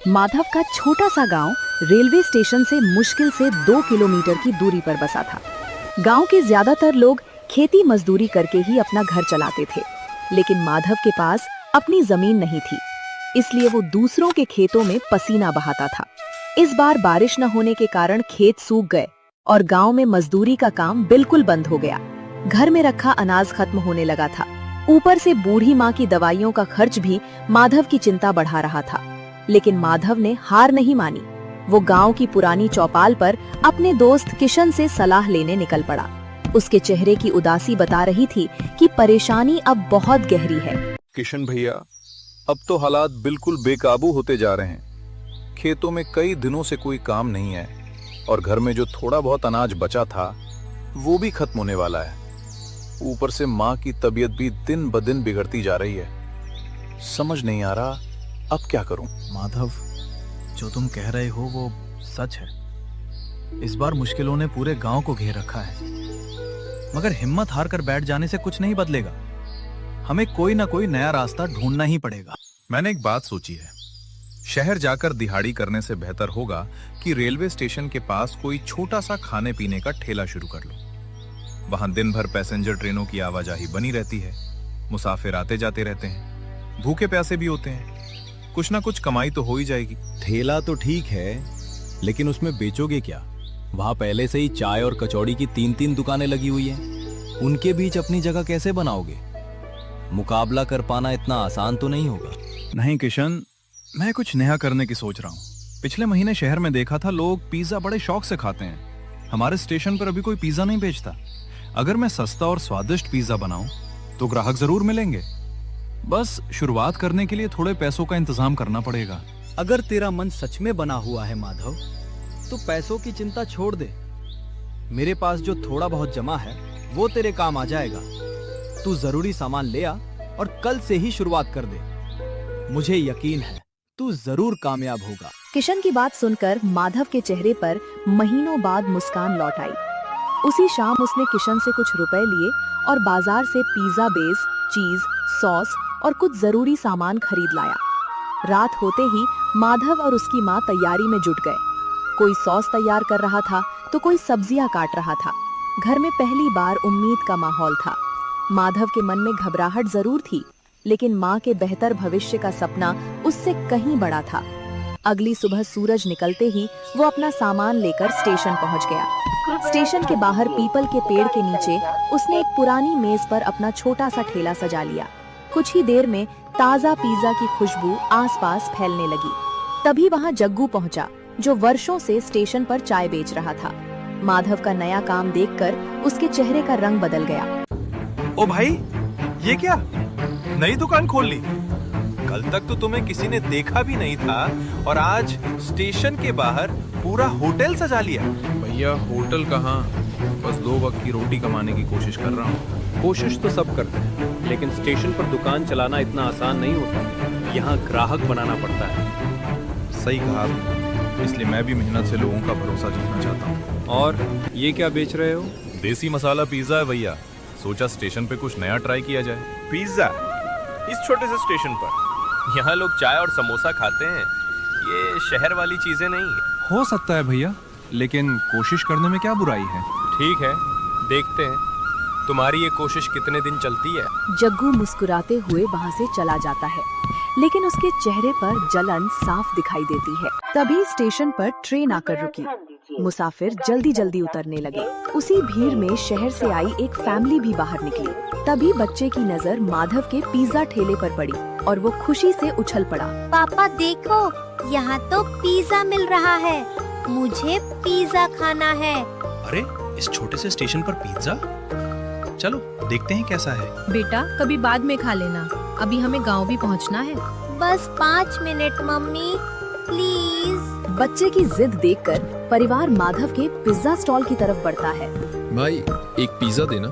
माधव का छोटा सा गांव रेलवे स्टेशन से मुश्किल से 2 किलोमीटर की दूरी पर बसा था। गांव के ज्यादातर लोग खेती मजदूरी करके ही अपना घर चलाते थे, लेकिन माधव के पास अपनी जमीन नहीं थी, इसलिए वो दूसरों के खेतों में पसीना बहाता था। इस बार बारिश न होने के कारण खेत सूख गए और गांव में मजदूरी का काम बिल्कुल बंद हो गया। घर में रखा अनाज खत्म होने लगा था। ऊपर से बूढ़ी माँ की दवाइयों का खर्च भी माधव की चिंता बढ़ा रहा था। लेकिन माधव ने हार नहीं मानी। वो गांव की पुरानी चौपाल पर अपने दोस्त किशन से सलाह लेने निकल पड़ा। उसके चेहरे की उदासी बता रही थी कि परेशानी अब बहुत गहरी है। किशन भैया, अब तो हालात बिल्कुल बेकाबू होते जा रहे हैं। खेतों में कई दिनों से कोई काम नहीं है और घर में जो थोड़ा बहुत अनाज बचा था वो भी खत्म होने वाला है। ऊपर से माँ की तबीयत भी दिन ब दिन बिगड़ती जा रही है। समझ नहीं आ रहा अब क्या करूं। माधव, जो तुम कह रहे हो वो सच है। इस बार मुश्किलों ने पूरे गांव को घेर रखा है, मगर हिम्मत हार कर बैठ जाने से कुछ नहीं बदलेगा। हमें कोई ना कोई नया रास्ता ढूंढना ही पड़ेगा। मैंने एक बात सोची है। शहर जाकर दिहाड़ी करने से बेहतर होगा कि रेलवे स्टेशन के पास कोई छोटा सा खाने पीने का ठेला शुरू कर लो। वहां दिन भर पैसेंजर ट्रेनों की आवाजाही बनी रहती है, मुसाफिर आते जाते रहते हैं, भूखे प्यासे भी होते हैं। कुछ ना कुछ कमाई तो हो ही जाएगी। ठेला तो ठीक है, लेकिन उसमें बेचोगे क्या? वहां पहले से ही चाय और कचौड़ी की 3-3 दुकानें लगी हुई हैं। उनके बीच अपनी जगह कैसे बनाओगे? मुकाबला कर पाना इतना आसान तो नहीं होगा। नहीं किशन, मैं कुछ नया करने की सोच रहा हूँ। पिछले महीने शहर में देखा था, लोग पिज्जा बड़े शौक से खाते हैं। हमारे स्टेशन पर अभी कोई पिज्जा नहीं बेचता। अगर मैं सस्ता और स्वादिष्ट पिज्जा बनाऊं तो ग्राहक जरूर मिलेंगे। बस शुरुआत करने के लिए थोड़े पैसों का इंतजाम करना पड़ेगा। अगर तेरा मन सच में बना हुआ है माधव, तो पैसों की चिंता छोड़ दे। मेरे पास जो थोड़ा बहुत जमा है वो तेरे काम आ जाएगा। तू जरूरी सामान ले आ और कल से ही शुरुआत कर दे। मुझे यकीन है तू जरूर कामयाब होगा। किशन की बात सुनकर माधव के चेहरे पर महीनों बाद मुस्कान लौट आई। उसी शाम उसने किशन से कुछ रुपए लिए और बाजार से पिज्जा बेस, चीज, सॉस और कुछ जरूरी सामान खरीद लाया। रात होते ही माधव और उसकी माँ तैयारी में जुट गए। कोई सॉस तैयार कर रहा था तो कोई सब्जियां काट रहा था। घर में पहली बार उम्मीद का माहौल था। माधव के मन में घबराहट जरूर थी, लेकिन माँ के बेहतर भविष्य का सपना उससे कहीं बड़ा था। अगली सुबह सूरज निकलते ही वो अपना सामान लेकर स्टेशन पहुंच गया। स्टेशन के बाहर पीपल के पेड़ के नीचे उसने एक पुरानी मेज पर अपना छोटा सा ठेला सजा लिया। कुछ ही देर में ताजा पिज्जा की खुशबू आसपास फैलने लगी। तभी वहां जग्गू पहुंचा, जो वर्षों से स्टेशन पर चाय बेच रहा था। माधव का नया काम देखकर उसके चेहरे का रंग बदल गया। ओ भाई, ये क्या नई दुकान खोल ली? कल तक तो तुम्हें किसी ने देखा भी नहीं था और आज स्टेशन के बाहर पूरा होटल सजा लिया। भैया, होटल कहाँ, बस 2 वक्त की रोटी कमाने की कोशिश कर रहा हूँ। कोशिश तो सब करते हैं, लेकिन स्टेशन पर दुकान चलाना इतना आसान नहीं होता। यहाँ ग्राहक बनाना पड़ता है। सही कहा आपने। इसलिए मैं भी मेहनत से लोगों का भरोसा जीतना चाहता हूँ। और ये क्या बेच रहे हो? देसी मसाला पिज्जा है भैया। सोचा स्टेशन पे कुछ नया ट्राई किया जाए। पिज्जा इस छोटे से स्टेशन पर? यहाँ लोग चाय और समोसा खाते हैं, ये शहर वाली चीजें नहीं। हो सकता है भैया, लेकिन कोशिश करने में क्या बुराई है? ठीक है, देखते हैं तुम्हारी ये कोशिश कितने दिन चलती है। जग्गू मुस्कुराते हुए वहां से चला जाता है, लेकिन उसके चेहरे पर जलन साफ दिखाई देती है। तभी स्टेशन पर ट्रेन आकर रुकी। मुसाफिर जल्दी जल्दी उतरने लगे। उसी भीड़ में शहर से आई एक फैमिली भी बाहर निकली। तभी बच्चे की नजर माधव के पिज्जा ठेले पर पड़ी और वो खुशी से उछल पड़ा। पापा देखो, यहाँ तो पिज्जा मिल रहा है। मुझे पिज्जा खाना है। अरे, इस छोटे से स्टेशन पर पिज्जा? चलो देखते हैं कैसा है। बेटा, कभी बाद में खा लेना, अभी हमें गांव भी पहुंचना है। बस 5 मिनट मम्मी, प्लीज। बच्चे की जिद देखकर परिवार माधव के पिज्जा स्टॉल की तरफ बढ़ता है। भाई, एक पिज्जा देना।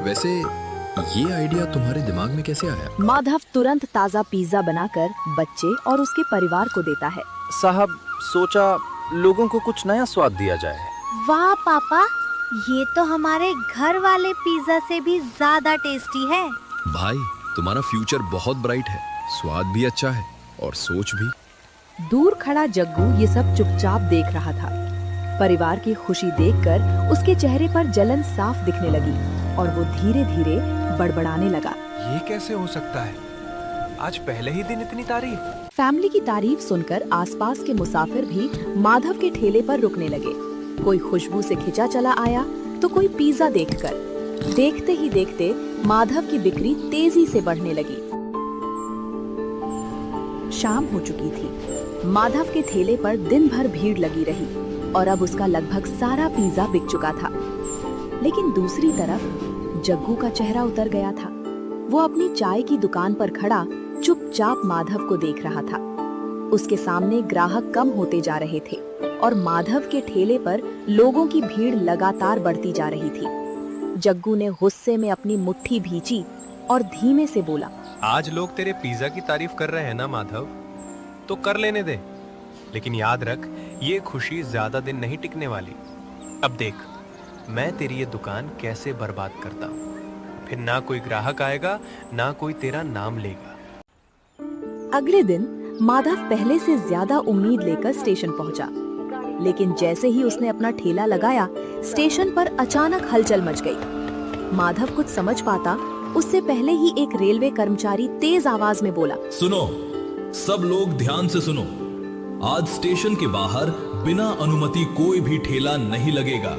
वैसे ये आइडिया तुम्हारे दिमाग में कैसे आया? माधव तुरंत ताजा पिज्जा बनाकर बच्चे और उसके परिवार को देता है। साहब, सोचा लोगों को कुछ नया स्वाद दिया जाए। वाह पापा, ये तो हमारे घर वाले पिज्जा से भी ज्यादा टेस्टी है। भाई, तुम्हारा फ्यूचर बहुत ब्राइट है। स्वाद भी अच्छा है और सोच भी। दूर खड़ा जग्गू ये सब चुपचाप देख रहा था। परिवार की खुशी देखकर उसके चेहरे पर जलन साफ दिखने लगी और वो धीरे धीरे बड़बड़ाने लगा। ये कैसे हो सकता है? आज पहले ही दिन इतनी तारीफ। फैमिली की तारीफ सुनकर आसपास के मुसाफिर भी माधव के ठेले पर रुकने लगे। कोई खुशबू से खिंचा चला आया तो कोई पिज्जा देखकर। देखते ही देखते माधव की बिक्री तेजी से बढ़ने लगी। शाम हो चुकी थी। माधव के ठेले पर दिन भर भीड़ लगी रही और अब उसका लगभग सारा पिज्जा बिक चुका था। लेकिन दूसरी तरफ जग्गू का चेहरा उतर गया था। वो अपनी चाय की दुकान पर खड़ा चुपचाप माधव को देख रहा था। उसके सामने ग्राहक कम होते जा रहे थे और माधव के ठेले पर लोगों की भीड़ लगातार बढ़ती जा रही थी। जग्गू ने गुस्से में अपनी मुट्ठी भींची और धीमे से बोला, आज लोग तेरे पिज्जा की तारीफ कर रहे हैं ना माधव, तो कर लेने दे, लेकिन याद रख ये खुशी ज्यादा दिन नहीं टिकने वाली। अब देख मैं तेरी ये दुकान कैसे बर्बाद करता हूँ। फिर ना कोई ग्राहक आएगा ना कोई तेरा नाम लेगा। अगले दिन माधव पहले से ज्यादा उम्मीद लेकर स्टेशन पहुंचा। लेकिन जैसे ही उसने अपना ठेला लगाया, स्टेशन पर अचानक हलचल मच गई। माधव कुछ समझ पाता उससे पहले ही एक रेलवे कर्मचारी तेज आवाज में बोला, सुनो, सब लोग ध्यान से सुनो। आज स्टेशन के बाहर बिना अनुमति कोई भी ठेला नहीं लगेगा।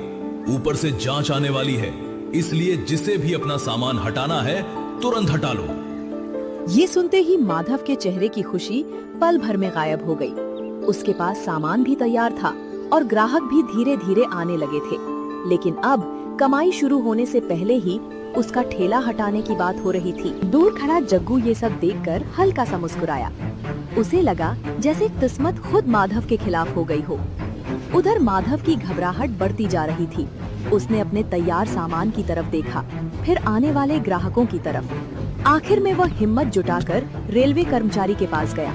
ऊपर से जांच आने वाली है, इसलिए जिसे भी अपना सामान हटाना है तुरंत हटा लो। ये सुनते ही माधव के चेहरे की खुशी पल भर में गायब हो गई। उसके पास सामान भी तैयार था और ग्राहक भी धीरे धीरे आने लगे थे। लेकिन अब कमाई शुरू होने से पहले ही उसका ठेला हटाने की बात हो रही थी। दूर खड़ा जग्गू ये सब देखकर हल्का सा मुस्कुराया। उसे लगा जैसे किस्मत खुद माधव के खिलाफ हो गई हो। उधर माधव की घबराहट बढ़ती जा रही थी। उसने अपने तैयार सामान की तरफ देखा, फिर आने वाले ग्राहकों की तरफ। आखिर में वह हिम्मत जुटाकर रेलवे कर्मचारी के पास गया।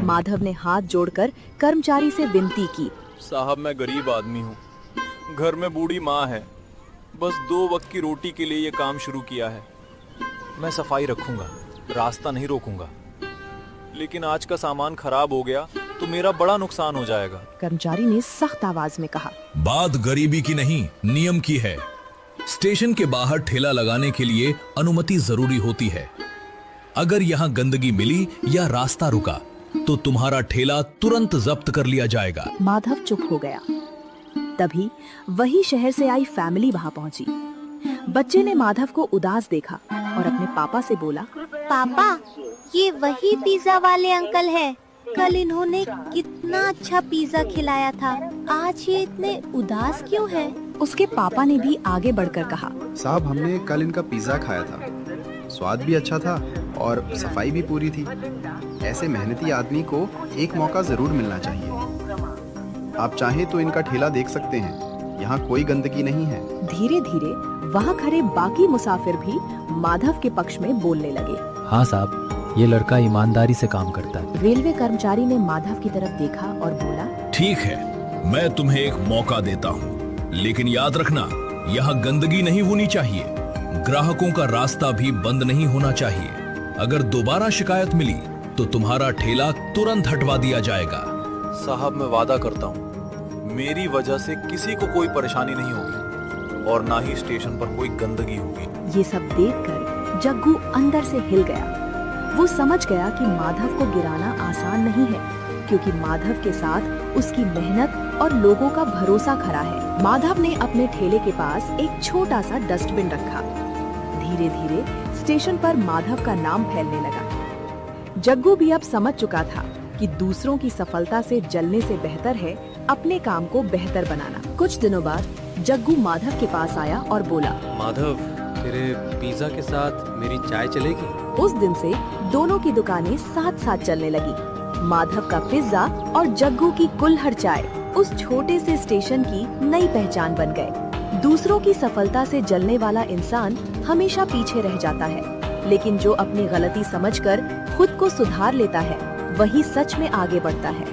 माधव ने हाथ जोड़कर कर्मचारी से विनती की, साहब मैं गरीब आदमी हूँ, घर में बूढ़ी माँ है, बस 2 वक्त की रोटी के लिए ये काम शुरू किया है। मैं सफाई रखूंगा, रास्ता नहीं रोकूंगा, लेकिन आज का सामान खराब हो गया तो मेरा बड़ा नुकसान हो जाएगा। कर्मचारी ने सख्त आवाज में कहा, बात गरीबी की नहीं, नियम की है। स्टेशन के बाहर ठेला लगाने के लिए अनुमति जरूरी होती है। अगर यहाँ गंदगी मिली या रास्ता रुका तो तुम्हारा ठेला तुरंत जब्त कर लिया जाएगा। माधव चुप हो गया। तभी वही शहर से आई फैमिली वहाँ पहुंची। बच्चे ने माधव को उदास देखा और अपने पापा से बोला, पापा ये वही पिज्जा वाले अंकल है। कल इन्होंने कितना अच्छा पिज्जा खिलाया था, आज ये इतने उदास क्यों है? उसके पापा ने भी आगे बढ़कर कहा, साहब हमने कल इनका पिज्जा खाया था, स्वाद भी अच्छा था और सफाई भी पूरी थी। ऐसे मेहनती आदमी को एक मौका जरूर मिलना चाहिए। आप चाहें तो इनका ठेला देख सकते हैं, यहाँ कोई गंदगी नहीं है। धीरे धीरे वहाँ खड़े बाकी मुसाफिर भी माधव के पक्ष में बोलने लगे। हाँ साहब, ये लड़का ईमानदारी से काम करता है। रेलवे कर्मचारी ने माधव की तरफ देखा और बोला, ठीक है, मैं तुम्हें एक मौका देता हूँ, लेकिन याद रखना यहाँ गंदगी नहीं होनी चाहिए, ग्राहकों का रास्ता भी बंद नहीं होना चाहिए। अगर दोबारा शिकायत मिली तो तुम्हारा ठेला तुरंत हटवा दिया जाएगा। साहब मैं वादा करता हूँ मेरी वजह से किसी को कोई परेशानी नहीं होगी और ना ही स्टेशन पर कोई गंदगी होगी। ये सब देखकर जग्गू अंदर से हिल गया। वो समझ गया कि माधव को गिराना आसान नहीं है, क्योंकि माधव के साथ उसकी मेहनत और लोगों का भरोसा खड़ा है। माधव ने अपने ठेले के पास एक छोटा सा डस्टबिन रखा। धीरे धीरे स्टेशन पर माधव का नाम फैलने लगा। जग्गू भी अब समझ चुका था कि दूसरों की सफलता से जलने से बेहतर है अपने काम को बेहतर बनाना। कुछ दिनों बाद जग्गू माधव के पास आया और बोला, माधव तेरे पिज्जा के साथ मेरी चाय चलेगी? उस दिन से दोनों की दुकानें साथ साथ चलने लगी। माधव का पिज्जा और जग्गू की कुल्हड़ चाय उस छोटे से स्टेशन की नई पहचान बन गए। दूसरों की सफलता से जलने वाला इंसान हमेशा पीछे रह जाता है, लेकिन जो अपनी गलती समझकर खुद को सुधार लेता है वही सच में आगे बढ़ता है।